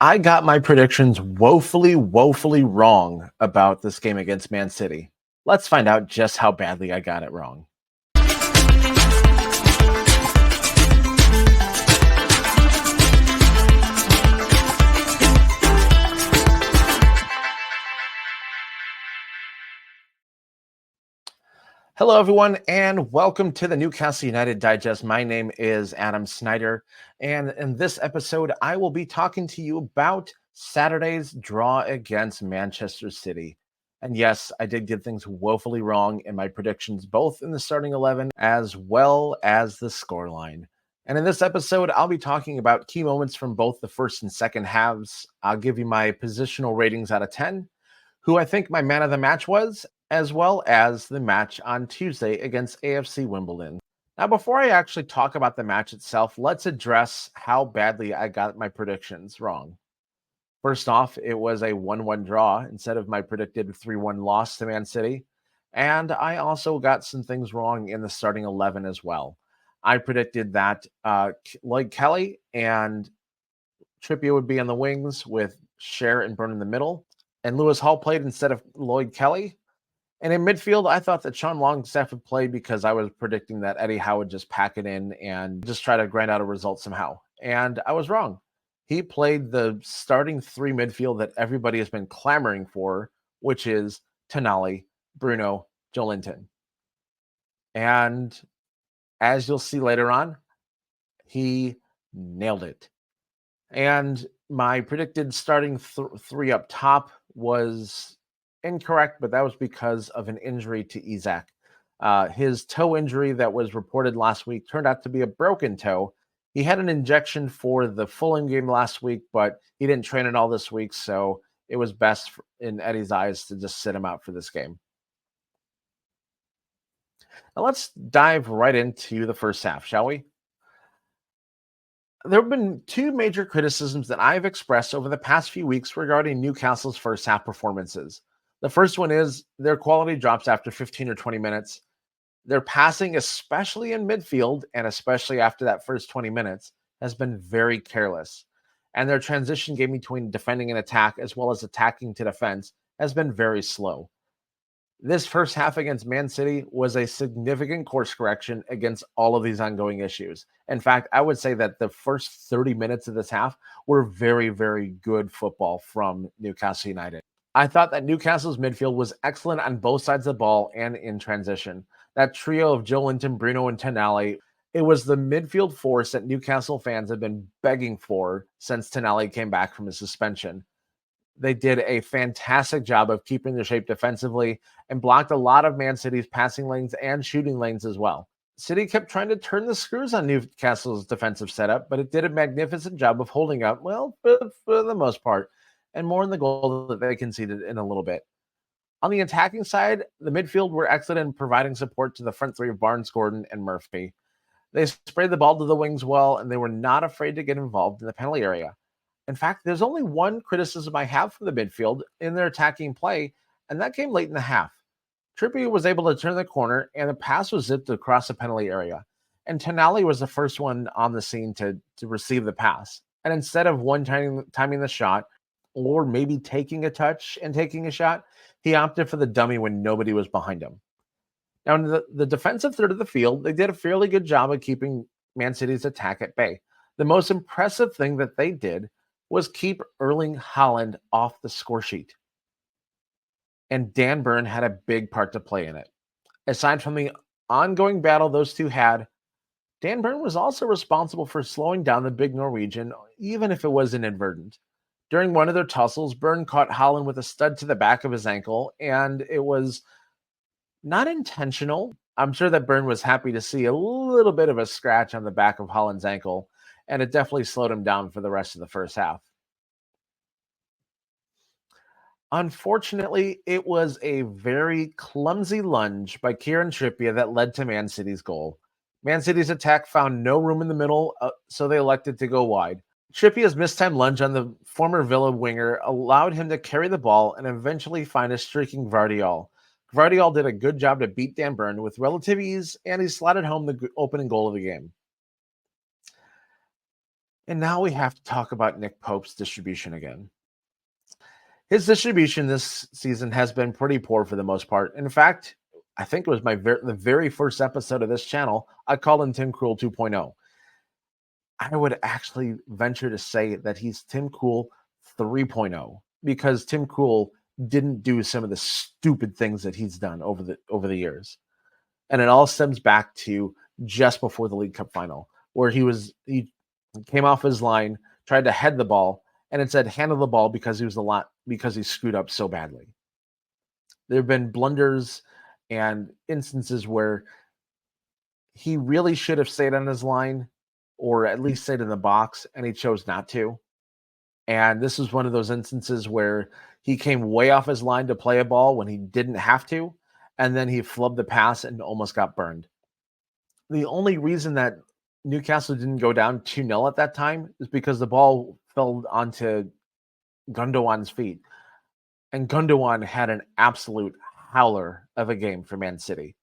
I got my predictions woefully wrong about this game against Man City. Let's find out just how badly I got it wrong. Hello, everyone, and welcome to the Newcastle United Digest. My name is Adam Snyder, and in this episode, I will be talking to you about Saturday's draw against Manchester City. And yes, I did get things woefully wrong in my predictions, both in the starting 11 as well as the scoreline. And in this episode, I'll be talking about key moments from both the first and second halves. I'll give you my positional ratings out of 10, who I think my man of the match was, as well as the match on Tuesday against AFC Wimbledon. Now, before I actually talk about the match itself, let's address how badly I got my predictions wrong. First off, it was a 1-1 draw instead of my predicted 3-1 loss to Man City. And I also got some things wrong in the starting 11 as well. I predicted that Lloyd Kelly and Trippier would be on the wings with Cher and Burn in the middle. And Lewis Hall played instead of Lloyd Kelly. And in midfield, I thought that Sean Longstaff would play because I was predicting that Eddie Howe would just pack it in and just try to grind out a result somehow. And I was wrong. He played the starting three midfield that everybody has been clamoring for, which is Tonali, Bruno, Joelinton. And as you'll see later on, he nailed it. And my predicted starting three up top was incorrect, but that was because of an injury to Isak. His toe injury that was reported last week turned out to be a broken toe. He had an injection for the Fulham game last week, but he didn't train at all this week, so it was best in Eddie's eyes to just sit him out for this game. Now let's dive right into the first half, shall we? There have been two major criticisms that I've expressed over the past few weeks regarding Newcastle's first half performances. The first one is their quality drops after 15 or 20 minutes. Their passing, especially in midfield, and especially after that first 20 minutes, has been very careless. And their transition game between defending and attack, as well as attacking to defense, has been very slow. This first half against Man City was a significant course correction against all of these ongoing issues. In fact, I would say that the first 30 minutes of this half were very good football from Newcastle United. I thought that Newcastle's midfield was excellent on both sides of the ball and in transition. That trio of Joelinton, Bruno, and Tonali, it was the midfield force that Newcastle fans have been begging for since Tonali came back from his suspension. They did a fantastic job of keeping their shape defensively and blocked a lot of Man City's passing lanes and shooting lanes as well. City kept trying to turn the screws on Newcastle's defensive setup, but it did a magnificent job of holding up, well, for the most part, and more in the goal that they conceded in a little bit. On the attacking side, the midfield were excellent in providing support to the front three of Barnes, Gordon, and Murphy. They sprayed the ball to the wings well, and they were not afraid to get involved in the penalty area. In fact, there's only one criticism I have from the midfield in their attacking play, and that came late in the half. Trippier was able to turn the corner, and the pass was zipped across the penalty area. And Tonali was the first one on the scene to receive the pass. And instead of timing the shot, or maybe taking a touch and taking a shot, he opted for the dummy when nobody was behind him. Now, in the defensive third of the field, they did a fairly good job of keeping Man City's attack at bay. The most impressive thing that they did was keep Erling Haaland off the score sheet. And Dan Burn had a big part to play in it. Aside from the ongoing battle those two had, Dan Burn was also responsible for slowing down the big Norwegian, even if it was inadvertent. During one of their tussles, Burn caught Haaland with a stud to the back of his ankle, and it was not intentional. I'm sure that Burn was happy to see a little bit of a scratch on the back of Haaland's ankle, and it definitely slowed him down for the rest of the first half. Unfortunately, it was a very clumsy lunge by Kieran Trippier that led to Man City's goal. Man City's attack found no room in the middle, so they elected to go wide. Trippier's mistimed lunge on the former Villa winger allowed him to carry the ball and eventually find a streaking Gvardiol. Gvardiol did a good job to beat Dan Burn with relative ease, and he slotted home the opening goal of the game. And now we have to talk about Nick Pope's distribution again. His distribution this season has been pretty poor for the most part. In fact, I think it was the very first episode of this channel, I called him Tim Krul 2.0. I would actually venture to say that he's Tim Krul 3.0 because Tim Krul didn't do some of the stupid things that he's done over the years. And it all stems back to just before the League Cup final, where he came off his line, tried to head the ball, and it said handle the ball because he screwed up so badly. There have been blunders and instances where he really should have stayed on his line or at least stayed in the box, and he chose not to. And this is one of those instances where he came way off his line to play a ball when he didn't have to, and then he flubbed the pass and almost got burned. The only reason that Newcastle didn't go down 2-0 at that time is because the ball fell onto Gundogan's feet. And Gundogan had an absolute howler of a game for Man City.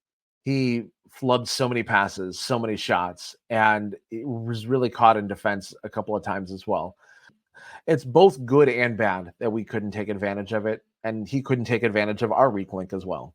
He flubbed so many passes, so many shots, and it was really caught in defense a couple of times as well. It's both good and bad that we couldn't take advantage of it, and he couldn't take advantage of our weak link as well.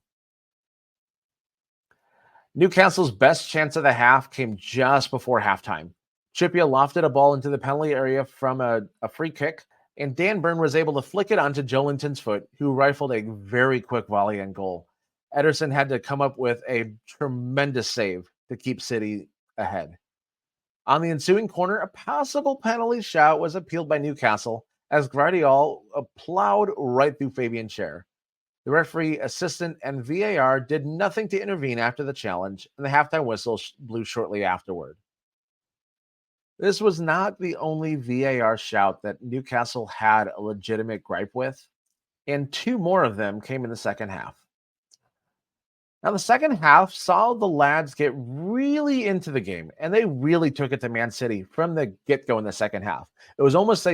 Newcastle's best chance of the half came just before halftime. Trippier lofted a ball into the penalty area from a free kick, and Dan Burn was able to flick it onto Joelinton's foot, who rifled a very quick volley and goal. Ederson had to come up with a tremendous save to keep City ahead. On the ensuing corner, a possible penalty shout was appealed by Newcastle as Gvardiol plowed right through Fabian Schär. The referee, assistant, and VAR did nothing to intervene after the challenge, and the halftime whistle blew shortly afterward. This was not the only VAR shout that Newcastle had a legitimate gripe with, and two more of them came in the second half. Now, the second half saw the lads get really into the game, and they really took it to Man City from the get-go in the second half. It was almost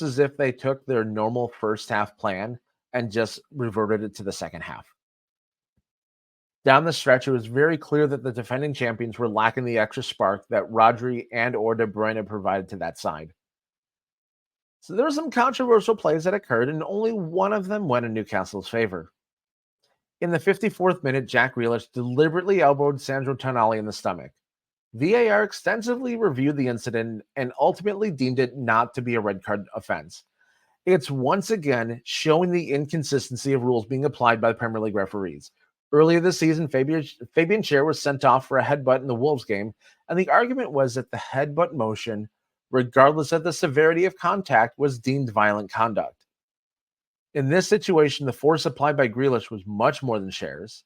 as if they took their normal first half plan and just reverted it to the second half. Down the stretch, it was very clear that the defending champions were lacking the extra spark that Rodri and/or De Bruyne provided to that side. So there were some controversial plays that occurred, and only one of them went in Newcastle's favor. In the 54th minute, Jack Grealish deliberately elbowed Sandro Tonali in the stomach. VAR extensively reviewed the incident and ultimately deemed it not to be a red card offense. It's once again showing the inconsistency of rules being applied by the Premier League referees. Earlier this season, Fabian Schär was sent off for a headbutt in the Wolves game, and the argument was that the headbutt motion, regardless of the severity of contact, was deemed violent conduct. In this situation, the force applied by Grealish was much more than Schär's,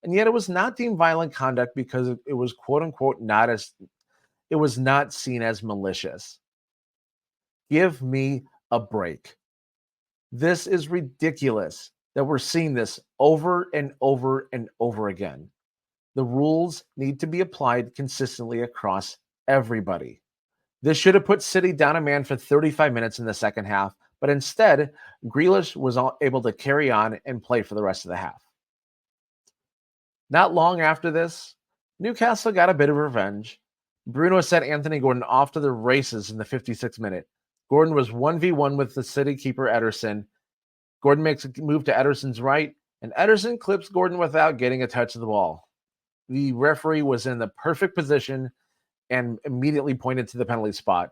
and yet it was not deemed violent conduct because it was quote-unquote not seen as malicious. Give me a break. This is ridiculous that we're seeing this over and over and over again. The rules need to be applied consistently across everybody. This should have put City down a man for 35 minutes in the second half, but instead, Grealish was able to carry on and play for the rest of the half. Not long after this, Newcastle got a bit of revenge. Bruno sent Anthony Gordon off to the races in the 56th minute. Gordon was 1v1 with the City keeper Ederson. Gordon makes a move to Ederson's right, and Ederson clips Gordon without getting a touch of the ball. The referee was in the perfect position and immediately pointed to the penalty spot.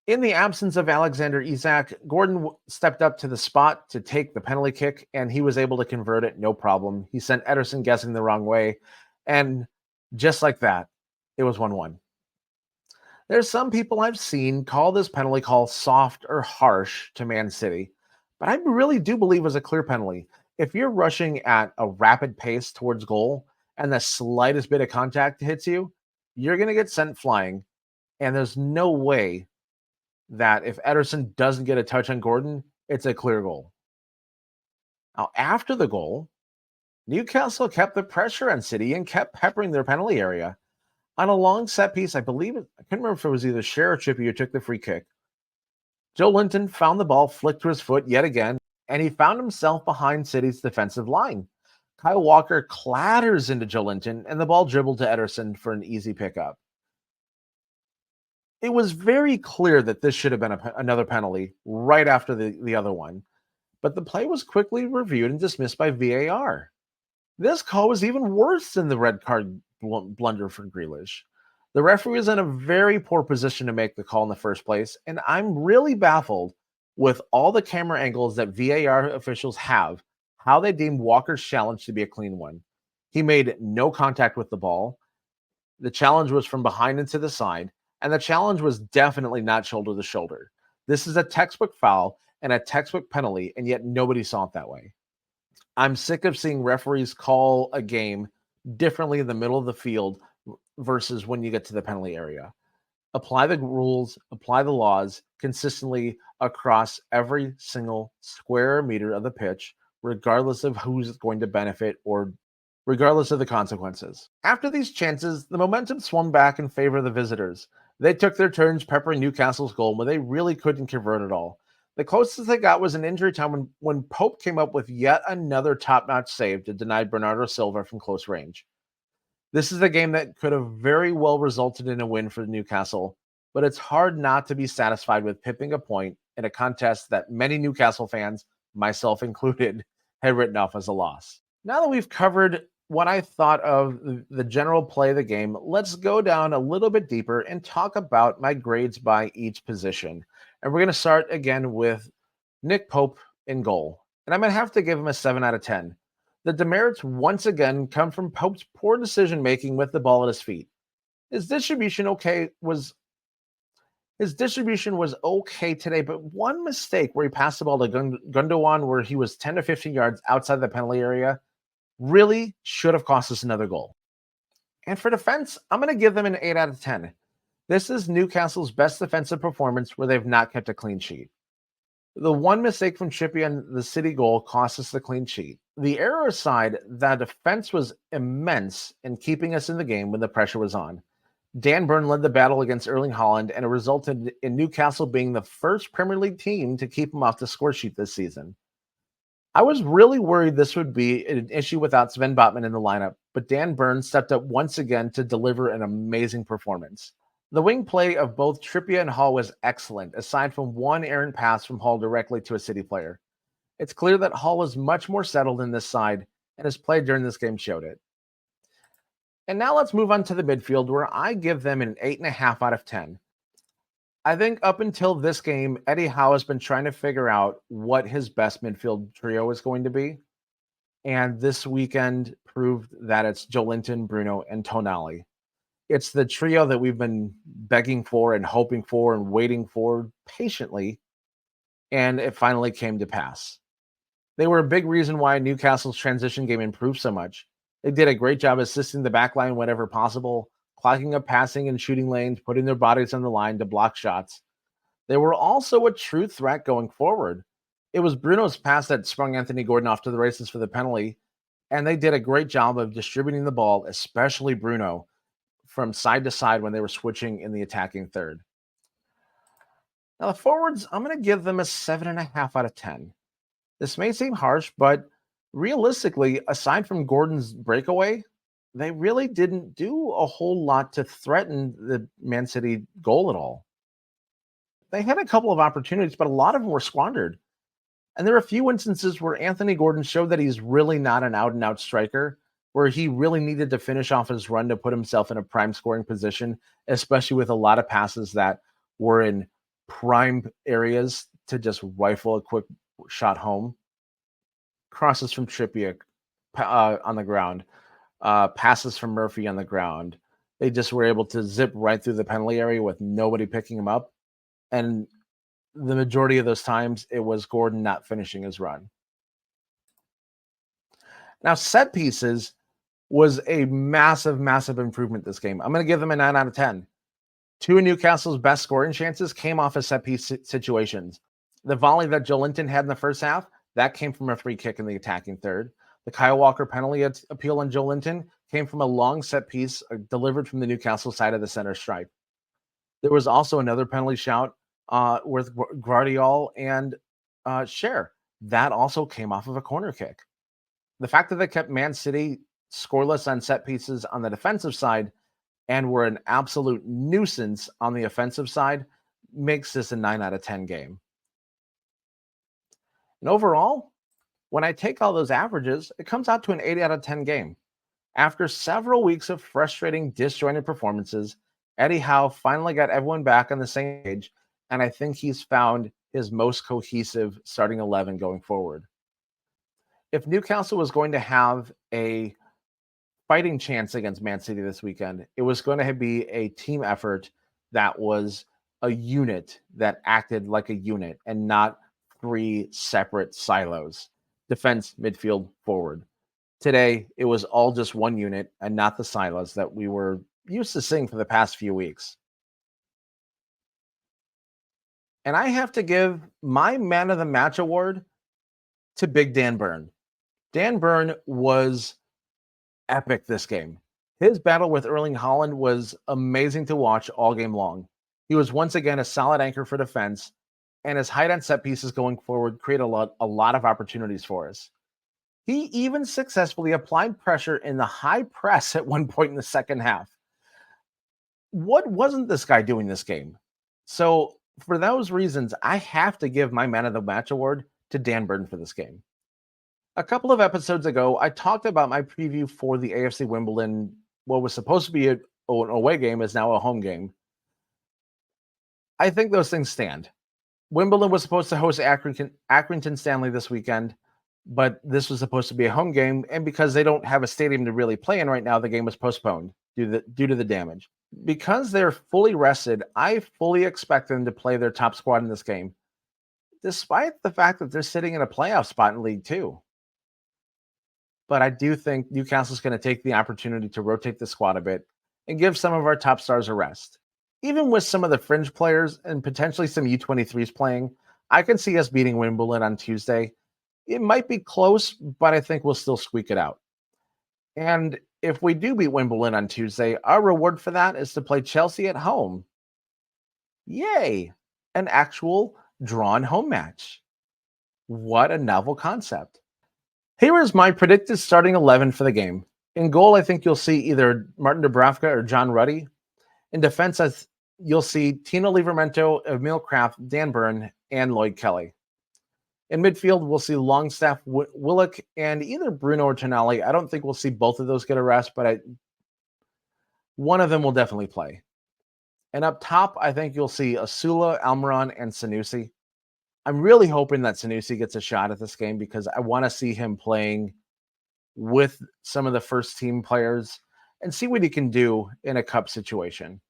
In the absence of Alexander Isak, Gordon stepped up to the spot to take the penalty kick, and he was able to convert it, no problem. He sent Ederson guessing the wrong way, and just like that, it was 1-1. There's some people I've seen call this penalty call soft or harsh to Man City, but I really do believe it was a clear penalty. If you're rushing at a rapid pace towards goal and the slightest bit of contact hits you, you're going to get sent flying, and there's no way that if Ederson doesn't get a touch on Gordon, it's a clear goal. Now, after the goal, Newcastle kept the pressure on City and kept peppering their penalty area. On a long set piece, I couldn't remember if it was either Schär or Trippier who took the free kick. Joelinton found the ball flicked to his foot yet again, and he found himself behind City's defensive line. Kyle Walker clatters into Joelinton, and the ball dribbled to Ederson for an easy pickup. It was very clear that this should have been another penalty right after the other one, but the play was quickly reviewed and dismissed by VAR. This call was even worse than the red card blunder for Grealish. The referee was in a very poor position to make the call in the first place, and I'm really baffled with all the camera angles that VAR officials have, how they deem Walker's challenge to be a clean one. He made no contact with the ball. The challenge was from behind and to the side, and the challenge was definitely not shoulder to shoulder. This is a textbook foul and a textbook penalty, and yet nobody saw it that way. I'm sick of seeing referees call a game differently in the middle of the field versus when you get to the penalty area. Apply the rules, apply the laws consistently across every single square meter of the pitch, regardless of who's going to benefit or regardless of the consequences. After these chances, the momentum swung back in favor of the visitors. They took their turns peppering Newcastle's goal where they really couldn't convert at all. The closest they got was an injury time when Pope came up with yet another top-notch save to deny Bernardo Silva from close range. This is a game that could have very well resulted in a win for Newcastle, but it's hard not to be satisfied with pipping a point in a contest that many Newcastle fans, myself included, had written off as a loss. Now that we've covered what I thought of the general play of the game, let's go down a little bit deeper and talk about my grades by each position. And we're going to start again with Nick Pope in goal. And I'm going to have to give him a 7 out of 10. The demerits once again come from Pope's poor decision making with the ball at his feet. His distribution was okay today, but one mistake where he passed the ball to Gundogan where he was 10 to 15 yards outside the penalty area really should have cost us another goal. And for defense, I'm going to give them an 8 out of 10. This is Newcastle's best defensive performance where they've not kept a clean sheet. The one mistake from Chippy on the City goal cost us the clean sheet. The error aside, the defense was immense in keeping us in the game when the pressure was on. Dan Burn led the battle against Erling Haaland, and it resulted in Newcastle being the first Premier League team to keep him off the score sheet this season. I was really worried this would be an issue without Sven Botman in the lineup, but Dan Burn stepped up once again to deliver an amazing performance. The wing play of both Trippier and Hall was excellent, aside from one errant pass from Hall directly to a City player. It's clear that Hall is much more settled in this side, and his play during this game showed it. And now let's move on to the midfield, where I give them an 8.5 out of 10. I think up until this game, Eddie Howe has been trying to figure out what his best midfield trio is going to be. And this weekend proved that it's Joelinton, Bruno, and Tonali. It's the trio that we've been begging for and hoping for and waiting for patiently, and it finally came to pass. They were a big reason why Newcastle's transition game improved so much. They did a great job assisting the backline whenever possible, clogging up passing and shooting lanes, putting their bodies on the line to block shots. They were also a true threat going forward. It was Bruno's pass that sprung Anthony Gordon off to the races for the penalty, and they did a great job of distributing the ball, especially Bruno, from side to side when they were switching in the attacking third. Now, the forwards, I'm going to give them a 7.5 out of 10. This may seem harsh, but realistically, aside from Gordon's breakaway, they really didn't do a whole lot to threaten the Man City goal at all. They had a couple of opportunities, but a lot of them were squandered. And there are a few instances where Anthony Gordon showed that he's really not an out-and-out striker, where he really needed to finish off his run to put himself in a prime scoring position, especially with a lot of passes that were in prime areas to just rifle a quick shot home. Crosses from Trippier on the ground, passes from Murphy on the ground. They just were able to zip right through the penalty area with nobody picking him up. And the majority of those times, it was Gordon not finishing his run. Now, set pieces was a massive, massive improvement this game. I'm going to give them a 9 out of 10. Two of Newcastle's best scoring chances came off of set piece situations. The volley that Joelinton had in the first half, that came from a free kick in the attacking third. The Kyle Walker penalty appeal on Joelinton came from a long set piece delivered from the Newcastle side of the center stripe. There was also another penalty shout with Guardiola and Cher. That also came off of a corner kick. The fact that they kept Man City scoreless on set pieces on the defensive side and were an absolute nuisance on the offensive side, makes this a 9 out of 10 game. And overall, when I take all those averages, it comes out to an 8 out of 10 game. After several weeks of frustrating, disjointed performances, Eddie Howe finally got everyone back on the same page, and I think he's found his most cohesive starting 11 going forward. If Newcastle was going to have a fighting chance against Man City this weekend, it was going to be a team effort that was a unit that acted like a unit and not three separate silos: defense, midfield, forward. Today, it was all just one unit and not the silos that we were used to seeing for the past few weeks. And I have to give my man of the match award to Big Dan Burn. Dan Burn was epic this game. His battle with Erling Haaland was amazing to watch all game long. He was once again a solid anchor for defense, and his height on set pieces going forward create a lot of opportunities for us. He even successfully applied pressure in the high press at one point in the second half. What wasn't this guy doing this game? So, for those reasons, I have to give my man of the match award to Dan Burn for this game. A couple of episodes ago, I talked about my preview for the AFC Wimbledon. What was supposed to be an away game is now a home game. I think those things stand. Wimbledon was supposed to host Accrington Stanley this weekend, but this was supposed to be a home game, and because they don't have a stadium to really play in right now, the game was postponed due to the damage. Because they're fully rested, I fully expect them to play their top squad in this game, despite the fact that they're sitting in a playoff spot in League Two. But I do think Newcastle's going to take the opportunity to rotate the squad a bit and give some of our top stars a rest. Even with some of the fringe players and potentially some U23s playing, I can see us beating Wimbledon on Tuesday. It might be close, but I think we'll still squeak it out. And if we do beat Wimbledon on Tuesday, our reward for that is to play Chelsea at home. Yay! An actual drawn home match. What a novel concept. Here is my predicted starting 11 for the game. In goal, I think you'll see either Martin Dubravka or John Ruddy. In defense, you'll see Tino Livramento, Emil Kraft, Dan Burn, and Lloyd Kelly. In midfield, we'll see Longstaff, Willock, and either Bruno or Tonali. I don't think we'll see both of those get a rest, but one of them will definitely play. And up top, I think you'll see Asula, Almiron, and Sanusi. I'm really hoping that Sanusi gets a shot at this game because I want to see him playing with some of the first team players and see what he can do in a cup situation.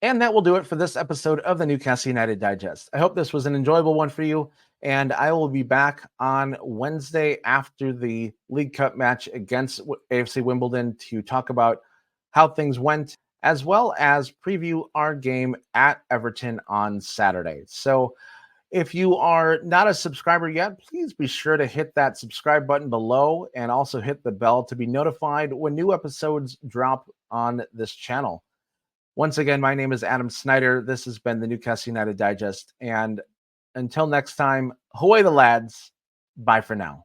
And that will do it for this episode of the Newcastle United Digest. I hope this was an enjoyable one for you, and I will be back on Wednesday after the League Cup match against AFC Wimbledon to talk about how things went, as well as preview our game at Everton on Saturday. So if you are not a subscriber yet, please be sure to hit that subscribe button below and also hit the bell to be notified when new episodes drop on this channel. Once again, my name is Adam Snyder. This has been the Newcastle United Digest. And until next time, ahoy the lads. Bye for now.